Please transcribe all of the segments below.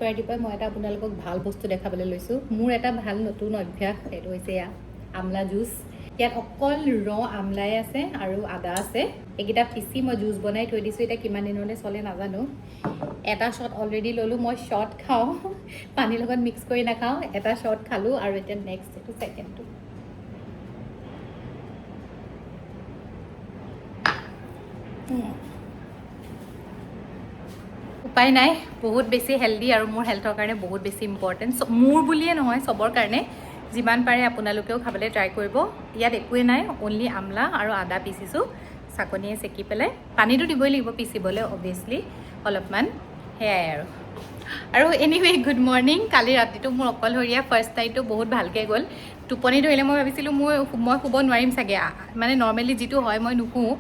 ৰাতিপুৱাই মই এটা আপোনালোকক ভাল বস্তু দেখাবলৈ লৈছোঁ। মোৰ এটা ভাল নতুন অভ্যাস, সেইটো হৈছে এয়া আমলা জুচ। ইয়াত অকল আমলাই আছে আৰু আদা আছে। এইকেইটা পিচি মই জুচ বনাই থৈ দিছোঁ। এতিয়া কিমান দিনলৈ চলে নাজানো। এটা শ্বট অলৰেডি ল'লোঁ। মই শ্বট খাওঁ, পানীৰ লগত মিক্স কৰি নাখাওঁ। এটা শ্বট খালোঁ আৰু এতিয়া নেক্সট এইটো ছেকেণ্ডটো। উপায় নাই, বহুত বেছি হেল্ডি আৰু মোৰ হেল্থৰ কাৰণে বহুত বেছি ইম্পৰ্টেণ্ট। মোৰ বুলিয়ে নহয়, চবৰ কাৰণে। যিমান পাৰে আপোনালোকেও খাবলৈ ট্ৰাই কৰিব। ইয়াত একোৱে নাই, অনলি আমলা আৰু আদা পিচিছোঁ চাকনিয়ে চেকি পেলাই। পানীটো দিবই লাগিব পিচিবলৈ অভিয়াছলি অলপমান, সেয়াই আৰু এনিৱে গুড মৰ্ণিং। কালি ৰাতিটো মোৰ অকলশৰীয়া ফাৰ্ষ্ট নাইটটো বহুত ভালকৈ গ'ল। টোপনি ধৰিলে মই ভাবিছিলোঁ মই শুব নোৱাৰিম চাগে, মানে নৰ্মেলি যিটো হয় মই নুশুওঁ,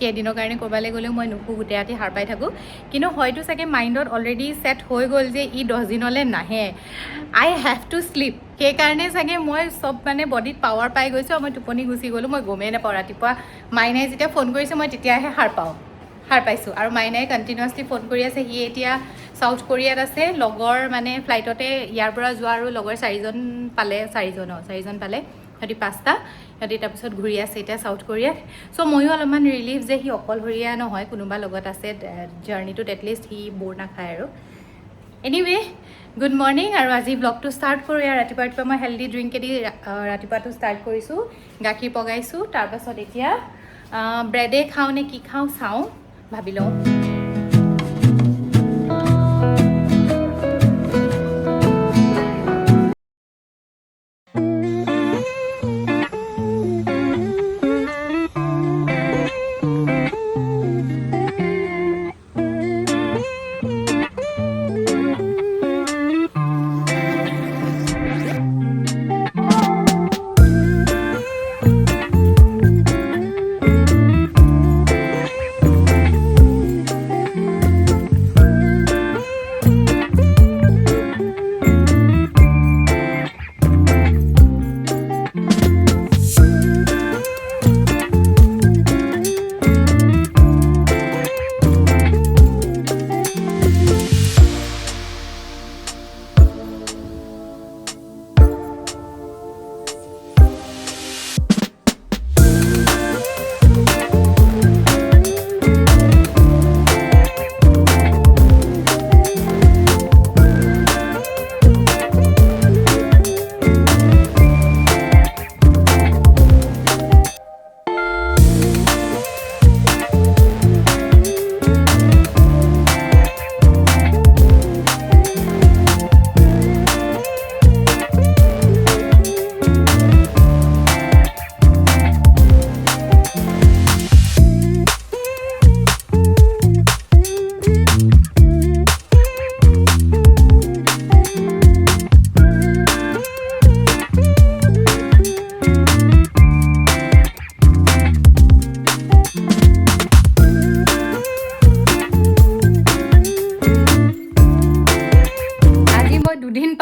এদিনৰ কাৰণে ক'ৰবালৈ গ'লেও মই নুশুওঁ, গোটেই ৰাতি সাৰ পাই থাকোঁ। কিন্তু হয়তো চাগে মাইণ্ডত অলৰেডি ছেট হৈ গ'ল যে ই 10 দিনলৈ নাহে, আই হেভ টু শ্লিপ। সেইকাৰণে চাগে মই চব মানে বডিত পাৱাৰ পাই গৈছোঁ আৰু মই টোপনি গুচি গ'লোঁ। মই গমেই নাপাওঁ। ৰাতিপুৱা মাইনাই যেতিয়া ফোন কৰিছে মই তেতিয়াহে সাৰ পাইছোঁ। আৰু মাইনাই কণ্টিনিউৱাছলি ফোন কৰি আছে। সি এতিয়া চাউথ কোৰিয়াত আছে, লগৰ মানে ফ্লাইটতে ইয়াৰ পৰা যোৱা আৰু লগৰ চাৰিজন পালে। সিহঁতি 5টা, সিহঁতি তাৰপিছত ঘূৰি আছে এতিয়া চাউথ কোৰিয়াত। চ' ময়ো অলপমান ৰিলিফ যে সি অকলশৰীয়া নহয়, কোনোবা লগত আছে জাৰ্ণিটোত, এটলিষ্ট সি বোৰ নাখায় আৰু। এনিৱে গুড মৰ্ণিং, আৰু আজি ব্লগটো ষ্টাৰ্ট কৰোঁ। ইয়াৰ ৰাতিপুৱা মই হেল্ডি ড্ৰিংকেদি ৰাতিপুৱাটো ষ্টাৰ্ট কৰিছোঁ। গাখীৰ পগাইছোঁ, তাৰপাছত এতিয়া ব্ৰেডে খাওঁ নে কি খাওঁ চাওঁ, ভাবি লওঁ।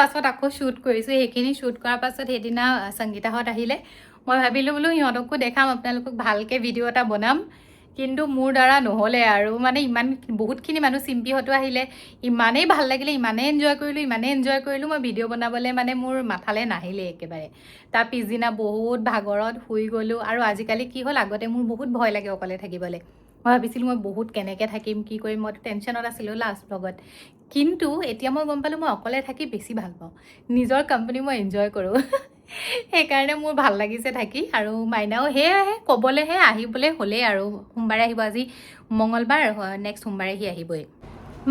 পাছত আকৌ শ্বুট কৰিছোঁ। সেইখিনি শ্বুট কৰাৰ পাছত সেইদিনা সংগীতাহঁত আহিলে। মই ভাবিলোঁ বোলো সিহঁতকো দেখাম, আপোনালোকক ভালকৈ ভিডিঅ' এটা বনাম। কিন্তু মোৰ দ্বাৰা নহ'লে আৰু, মানে বহুতখিনি মানুহ, চিম্পিহঁতো আহিলে, ইমানেই ভাল লাগিলে, ইমানেই এনজয় কৰিলোঁ। মই ভিডিঅ' বনাবলৈ মানে মোৰ মাথালৈ নাহিলে একেবাৰে। তাৰ পিছদিনা বহুত ভাগৰত শুই গ'লোঁ। আৰু আজিকালি কি হ'ল, আগতে মোৰ বহুত ভয় লাগে অকলে থাকিবলৈ। মই ভাবিছিলোঁ মই বহুত কেনেকৈ থাকিম, কি কৰিম, মইতো টেনশ্যনত আছিলোঁ লাষ্ট ব্লগত। কিন্তু এতিয়া মই গম পালোঁ মই অকলে থাকি বেছি ভাল পাওঁ। নিজৰ কোম্পানী মই এনজয় কৰোঁ। সেইকাৰণে মোৰ ভাল লাগিছে থাকি। আৰু মাইনাও সেয়াহে ক'বলৈহে আহিবলৈ হ'লেই আৰু, সোমবাৰে আহিব। আজি মঙলবাৰ, নেক্সট সোমবাৰে সি আহিবই।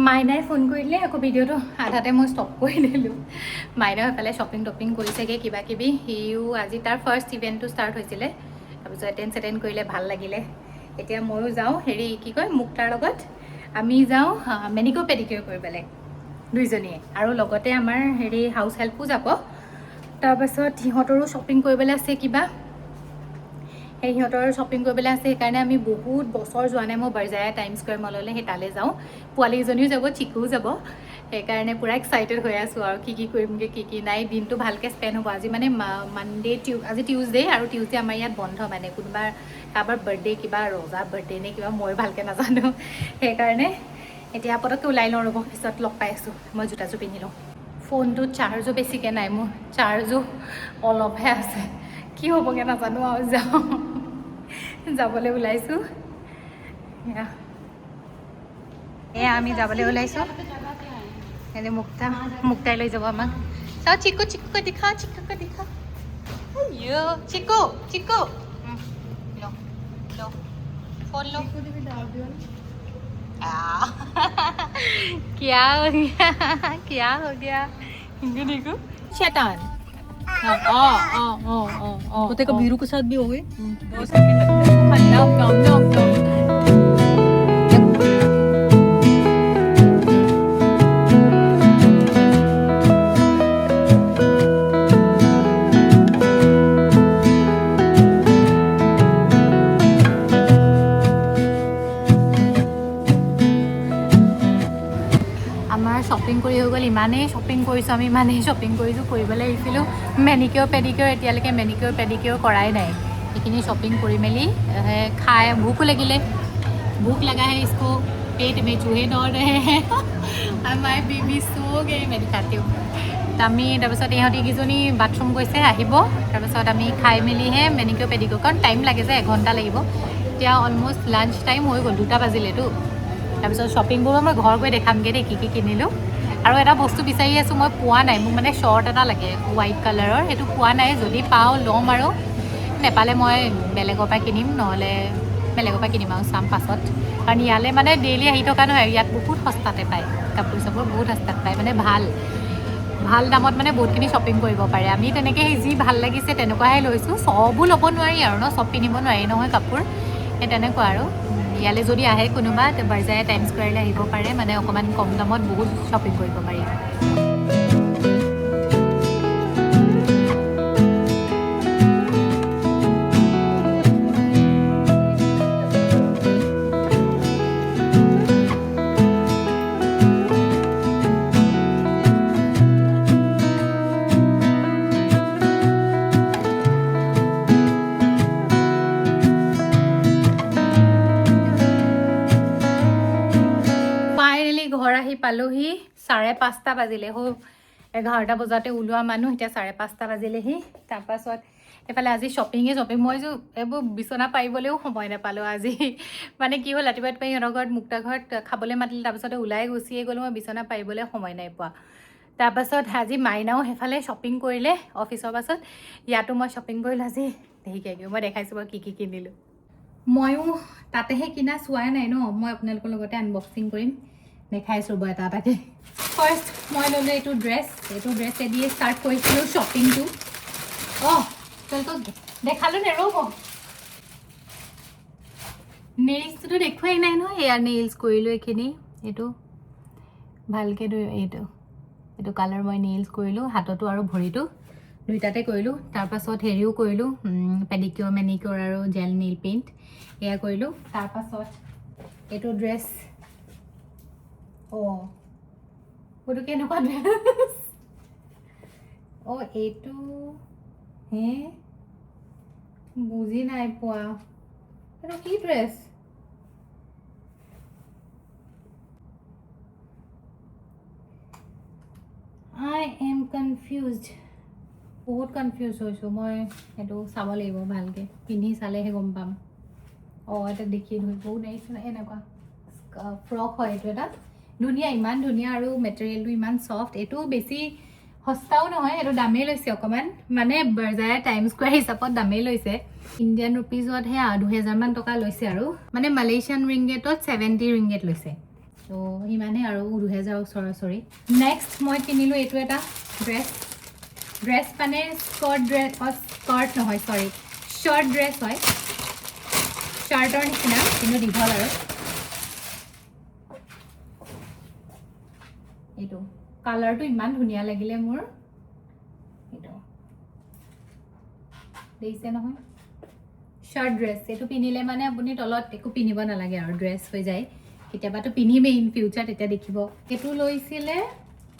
মাইনাই ফোন কৰিলে, আকৌ ভিডিঅ'টো আধাতে মই ষ্টপ কৰি দিলোঁ। মাইনাও সেইফালে শ্বপিং কৰিছেগৈ কিবা কিবি। সিও আজি তাৰ ফাৰ্ষ্ট ইভেণ্টটো ষ্টাৰ্ট হৈছিলে, তাৰপিছত এটেণ্ড কৰিলে, ভাল লাগিলে। এতিয়া ময়ো যাওঁ, মুক্তাৰ লগত আমি যাওঁ মেনিকিউৰ পেডিকিউৰ কৰিবলৈ দুইজনীয়ে। আৰু লগতে আমাৰ হাউচ হেল্পো যাব। তাৰপাছত সিহঁতৰো শ্বপিং কৰিবলৈ আছে কিবা, সিহঁতৰ শ্বপিং কৰিবলৈ আছে। সেইকাৰণে আমি বহুত বছৰ যোৱা নাই, মই বাৰজায়া টাইম স্কুৱেৰ মললৈ, সেই তালৈ যাওঁ। পোৱালীকেইজনীও যাব, চিকুও যাব। সেইকাৰণে পূৰা এক্সাইটেড হৈ আছোঁ আৰু কি কৰিমগৈ, কি নাই। দিনটো ভালকৈ স্পেণ্ড হ'ব। আজি মানে আজি টিউজডে, আৰু টিউজডে আমাৰ ইয়াত বন্ধ, মানে কাৰোবাৰ বাৰ্থডে, কিবা ৰজা বাৰ্থডে নে কিবা, মই ভালকৈ নাজানো। সেইকাৰণে এতিয়া পটককৈ ওলাই লওঁ ৰ'ব, পিছত লগ পাই আছোঁ। মই জোতাযোৰ পিন্ধি লওঁ। ফোনটোত চাৰ্জো বেছিকৈ নাই, মোৰ চাৰ্জো অলপহে আছে। কি হ'বগৈ নাজানো আৰু যাবলৈ ওলাইছোঁ। এয়া আমি যাবলৈ ওলাইছোঁ। এনে মুক্তাই লৈ যাব আমাক। চাওঁ চিকু চিকু দিখা, চিকু দিখা। চিকু চিকু लो फोन लो। क्या हो गया, क्या हो गया? इनको देखो शैतान। कुत्ते का बीरू के साथ भी हो गए। আমাৰ শ্বপিং কৰি হৈ গ'ল। ইমানেই শ্বপিং কৰিছোঁ আমি, ইমানেই শ্বপিং কৰিছোঁ। কৰিবলৈ আহিছিলোঁ মেনিকিয়ৰ পেডিকিয়ৰ, এতিয়ালৈকে মেনিকিয়ৰ পেডিকিয়ৰ কৰাই নাই। সেইখিনি শ্বপিং কৰি মেলি খাই ভোকো লাগিলে। भूख लगा है इसको, पेट में चूहे दौड़ रहे हैं। हमारे बेबी सो गए, मैं दिखाती हूँ। আমি তাৰপিছত ইহঁতিকেইজনী বাথৰুম গৈছে, আহিব। তাৰপিছত আমি খাই মেলিহে মেনিকিয়ৰ পেডিকিয়ৰ, কাৰণ টাইম লাগে যে 1 ঘণ্টা লাগিব। এতিয়া অলমষ্ট লাঞ্চ টাইম হৈ গ'ল, 2টা বাজিলেতো। তাৰপিছত শ্বপিংবোৰ মই ঘৰ গৈ দেখামগৈ দেই, কি কিনিলোঁ। আৰু এটা বস্তু বিচাৰি আছোঁ, মই পোৱা নাই। মোক মানে শ্বৰ্ট এটা লাগে হোৱাইট কালাৰৰ, সেইটো পোৱা নাই। যদি পাওঁ ল'ম, আৰু নেপালে মই বেলেগৰ পৰা কিনিম, নহ'লে বেলেগৰ পৰা কিনিম আৰু চাম পাছত। কাৰণ ইয়ালৈ মানে ডেইলি আহি থকা নহয়, ইয়াত বহুত সস্তাতে পায় কাপোৰ চাপোৰ, বহুত সস্তাত পায়, মানে ভাল দামত মানে বহুতখিনি শ্বপিং কৰিব পাৰে। আমি তেনেকৈ যি ভাল লাগিছে তেনেকুৱাহে লৈছোঁ। চবো ল'ব নোৱাৰি আৰু ন, চব পিন্ধিব নোৱাৰি নহয় কাপোৰ, সেই তেনেকুৱা আৰু। ইয়ালৈ যদি আহে কোনোবা, বাৰজাই টাইম স্কুৱেৰলৈ আহিব পাৰে, মানে অকণমান কম দামত বহুত শ্বপিং কৰিব পাৰি। ঘৰ আহি পালোহি, 5:30 বাজিলে। 11টা বজাতে ওলোৱা মানুহ, এতিয়া 5:30 বাজিলেহি। তাৰপাছত এইফালে আজি শ্বপিং। মই এইবোৰ বিচনা পাৰিবলৈও সময় নাপালোঁ আজি। মানে কি হ'ল, ৰাতিপুৱা সিহঁতৰ ঘৰত, মুক্তা ঘৰত খাবলৈ মাতিলে, তাৰপাছতে ওলাই গুচিয়ে গ'লোঁ। মই বিচনা পাৰিবলৈ সময় নাই পোৱা। তাৰপাছত আজি মাইনাও সেইফালে শ্বপিং কৰিলে অফিচৰ পাছত। ইয়াতো মই শ্বপিং কৰিলোঁ আজি। দেখিকে মই দেখাইছোঁ বাৰু কি কিনিলোঁ। ময়ো তাতেহে কিনা, চোৱাই নাই ন, মই আপোনালোকৰ লগতে আনবক্সিং কৰিম, দেখাইছোঁ বাৰু এটাকে। ফাৰ্ষ্ট মই ল'লোঁ এইটো ড্ৰেছেদিয়ে ষ্টাৰ্ট কৰিছিলোঁ শ্বপিংটো। দেখালোঁ নে ৰ'ব, নেইলছটোতো দেখুৱাই নাই নহয়। এয়া নেইলছ কৰিলোঁ এইখিনি, এইটো ভালকৈ এইটো কালাৰ মই নেইলছ কৰিলোঁ, হাততো আৰু ভৰিটো দুইটাতে কৰিলোঁ। তাৰপাছত হেৰিও কৰিলোঁ, পেডিকিয়ৰ, মেনিকিয়ৰ আৰু জেল নেইল পেইণ্ট, এয়া কৰিলোঁ। তাৰপাছত এইটো ড্ৰেছ, এইটো কেনেকুৱা ড্ৰেছ? এইটো বুজি নাই পোৱা, এইটো কি ড্ৰেছ? I am confused, বহুত কনফিউজ হৈছোঁ মই। সেইটো চাব লাগিব ভালকৈ, পিন্ধি চালেহে গম পাম। এটা দেখি ধৰিবও নোৱাৰিছোঁ, এনেকুৱা ফ্ৰক হয় এইটো। এটা ধুনীয়া, ইমান ধুনীয়া, আৰু মেটেৰিয়েলটো ইমান ছফ্ট। এইটো বেছি সস্তাও নহয়, এইটো দামেই লৈছে অকণমান, মানে বাৰজাৰে টাইম স্কুৱেৰ হিচাপত দামেই লৈছে। ইণ্ডিয়ান ৰুপিজত 2000 মান টকা লৈছে, আৰু মানে মালয়েছিয়ান ৰিংগেটত 70 ৰিংগেট লৈছে। তো সিমানেই আৰু 2000 ওচৰা-ওচৰি। নেক্সট মই কিনিলোঁ এইটো এটা ড্ৰেছ মানে স্কাৰ্ট নহয়, শ্বাৰ্ট ড্ৰেছ হয়, শ্বাৰ্টৰ নিচিনা কিন্তু দীঘল। আৰু এইটো কালাৰটো ইমান ধুনীয়া লাগিলে মোৰ, এইটো দেখিছে নহয়, শ্বাৰ্ট ড্ৰেছ। এইটো পিন্ধিলে মানে আপুনি তলত একো পিন্ধিব নালাগে আৰু ড্ৰেছ হৈ যায়। কেতিয়াবাতো পিন্ধিমেই ইন ফিউচাৰ, তেতিয়া দেখিব। এইটো লৈছিলে,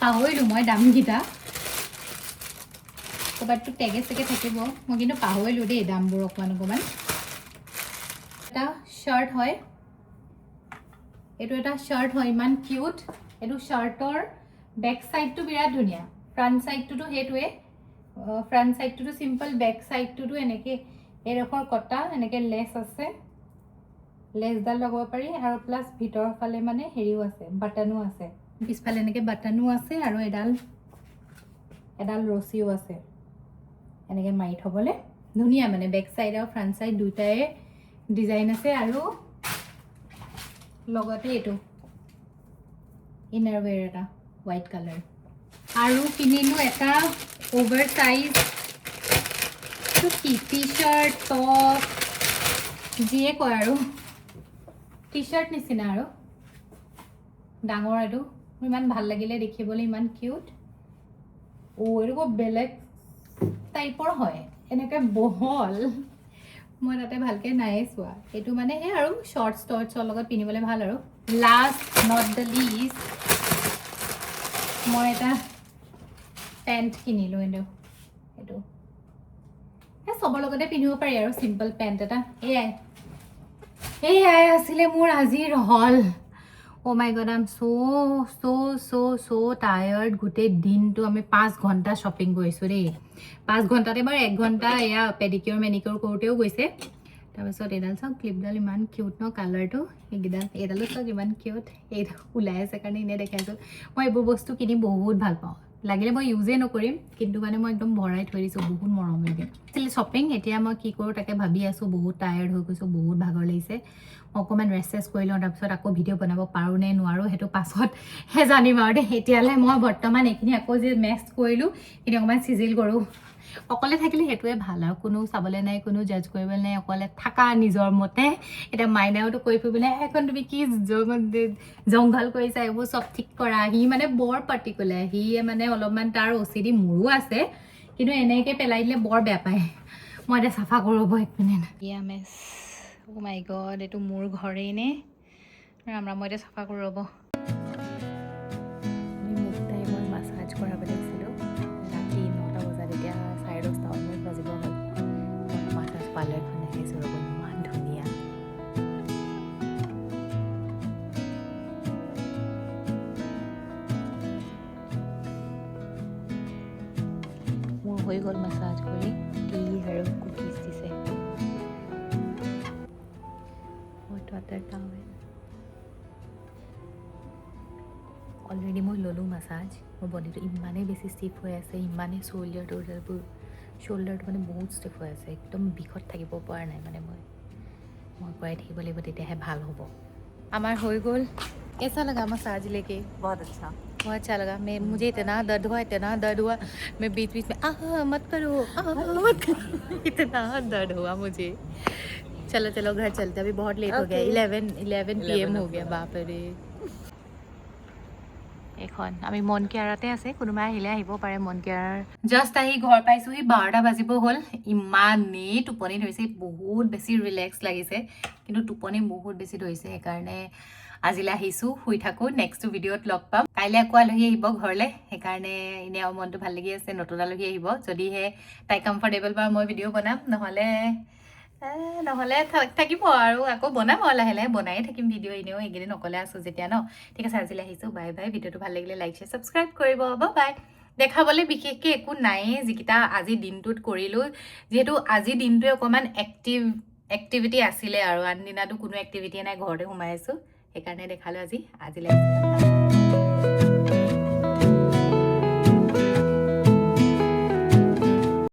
পাহৰিলোঁ মই দামকেইটা, ক'ৰবাততো টেগে চেগে থাকিব, মই কিন্তু পাহৰিলোঁ দেই দামবোৰ অকণমান। এটা শ্বাৰ্ট হয়, এইটো এটা শাৰ্ট হয় ইমান কিউট এইটো শাৰ্টৰ বেক সাইডটো বিৰাট ধুনিয়া ফ্ৰন্ট সাইডটো হেতুৱে ফ্ৰন্ট সাইডটো সিম্পল বেক সাইডটো এনেকে এৰখৰ কটা এনেকে লেস আছে লেসডাল লগাব পাৰি আৰু প্লাস ভিতৰ ফালে মানে হেৰিও আছে বাটনো আছে পিছফালে এনেকে বাটনো আছে আৰু এডাল ৰছিও আছে এনেকে মাৰি থবলে ধুনিয়া মানে বেক সাইড আৰু ফ্ৰন্ট সাইড দুটাই ডিজাইন আছে আৰু লগতে এটো ইনাৰ ওয়্যাৰ এটা হোৱাইট কালাৰ আৰু কিনিলো এটা ওভাৰ সাইজ টি-শাৰ্ট টপ যিয়ে কয় আৰু টি-শাৰ্ট নিচিনা আৰু ডাঙৰ এটো ইমান ভাল লাগিলে দেখিবলৈ ইমান কিউট এটো বেলেগ টাইপৰ হয় এনেকে বহল মই তাতে ভালকে নাই চোৱা এটো মানে হে আৰু শৰ্টছৰ লগত পিনিবলৈ ভাল আৰু লাষ্ট নট দ্য লিষ্ট মই এটা পেন্ট কিনিলো এটো সবৰ লগতে পিনিব পাৰি আৰু সিম্পল পেন্ট এটা এয়াই আছিলে মোৰ আজিৰ হল Oh my god, I'm so tired. গোটেই দিনটো আমি 5 ঘন্টা শপিং কৰিছো ৰে 5 ঘন্টাতে বাৰু 1 ঘন্টা এয়া পেডিকিউৰ মেনিকিউৰ কৰোতেও গৈছে তাৰপিছত এডাল চাও ক্লিপডাল ইমান কিউট ন কালাৰটো এডালো চাও ইমান কিউট এইটো ওলাই আছে কাৰণে ইনে দেখাইছো মই এইবোৰ বস্তু কিনি বহুত ভাল পাওঁ লাগিলে মই ইউজে নকৰিম কিন্তু মানে মই একদম ভৰাই থৈ দিছো বহুত মৰম লাগে শপিং এতিয়া মই কি কৰো তাকে ভাবি আছো বহুত টায়াৰ্ড হৈ গৈছো বহুত ভাগৰ লাগিছে অকমান ৰেষ্ট কৰি লওঁ তাৰপিছত আকৌ ভিডিঅ' বনাব পাৰো নে নোৱাৰো হেতু পাছত হে জানিম আৰু দে এতিয়ালে মই বৰ্তমান এখিনি আকৌ যে মেক্স কৰিলো এনে অকমান সিজিল কৰো অকলে থাকিলে হেতুৱে ভাল আৰু কোনো চাবলে নাই কোনো জাজ কৰিবলৈ নাই অকলে থাকা নিজৰ মতে এটা মাইনাওটো কৈ ফুৰিবলে এখন তুমি কি জংঘল কৰিছা এইবোৰ সব ঠিক কৰা হি মানে বৰ পাৰ্টিকুলাৰ হি মানে অলপমান তাৰ ওচিডি মোৰো আছে কিন্তু এনেকে পেলাই দিলে বৰ বেয়া পায় মই এটা সাফা কৰিব এক minute mess Oh my god, এটো মোৰ ঘৰে নে আমৰা মই এটা সাফা কৰি ৰব আমি মুক্তাই মই মাসাজ কৰাবলৈ আহিছিলো ৰাতি 9টা বজাত এতিয়া 10:30 অলমোষ্ট বাজিব হ'ল মাসাজ পাৰ্লাৰখন আহিছো ৰব ইমান ধুনীয়া মোৰ হৈ গ'ল মাসাজ কৰি টি আৰু কুকিজ দিছে অলৰেডি মই ললো মাসাজ মোৰ বডিটো ইমানেই বেছি ষ্টিফ হৈ আছে ইমানেই শোল্ডাৰটো মানে বহুত ষ্টিফ হৈ আছে একদম বিষত থাকিব পৰা নাই মানে মই পৰাই থাকিব লাগিব তেতিয়াহে ভাল হ'ব আমাৰ হৈ গ'ল कैसा लगा मसाज लेके बहुत अच्छा लगा मुझे इतना दर्द हुआ मैं बीच में मत करो इतना दर्द हुआ मुझे चलो घर चलते अभी बहुत लेट हो गया 11 PM हो गया बाप रे এখন আমি মন কেয়াৰতে আছে কোনোবা আহিলে আহিব পাৰে মন কেয়াৰ জাস্ট আহি ঘৰ পাইছোহি 12টা বাজিব হ'ল ইমানেই টোপনি ধৰিছে বহুত বেছি ৰিলেক্স লাগিছে কিন্তু টোপনি বহুত বেছি ধৰিছে সেইকাৰণে আজিলৈ আহিছো শুই থাকো নেক্সট ভিডিঅ'ত লগ পাম কাইলৈ আকৌ আলহী আহিব ঘৰলে সেইকাৰণে ইনে মনটো ভাল লাগি আছে নতুন আলহী আহিব যদিহে তাই কমফৰ্টেবল বা মই ভিডিঅ' বনাম নহলে থাকিব আৰু আকৌ বনাম লাহে লাহে বনাই থাকিম ভিডিঅ' এনেও এইকেইদিন অকলে আছো যেতিয়া ন ঠিক আছে আজিলৈ আহিছো বাই বাই ভিডিঅ'টো ভাল লাগিলে লাইক শ্বেয়াৰ ছাবস্ক্ৰাইব কৰিব বাই দেখাবলৈ বিশেষকৈ একো নাইয়ে যিকেইটা আজি দিনটোত কৰিলো যিহেতু আজি দিনটোৱে অকণমান এক্টিভিটি আছিলে আৰু আন দিনাটো কোনো এক্টিভিটি নাই ঘৰতে সোমাই আছো সেইকাৰণে দেখালো আজিলৈ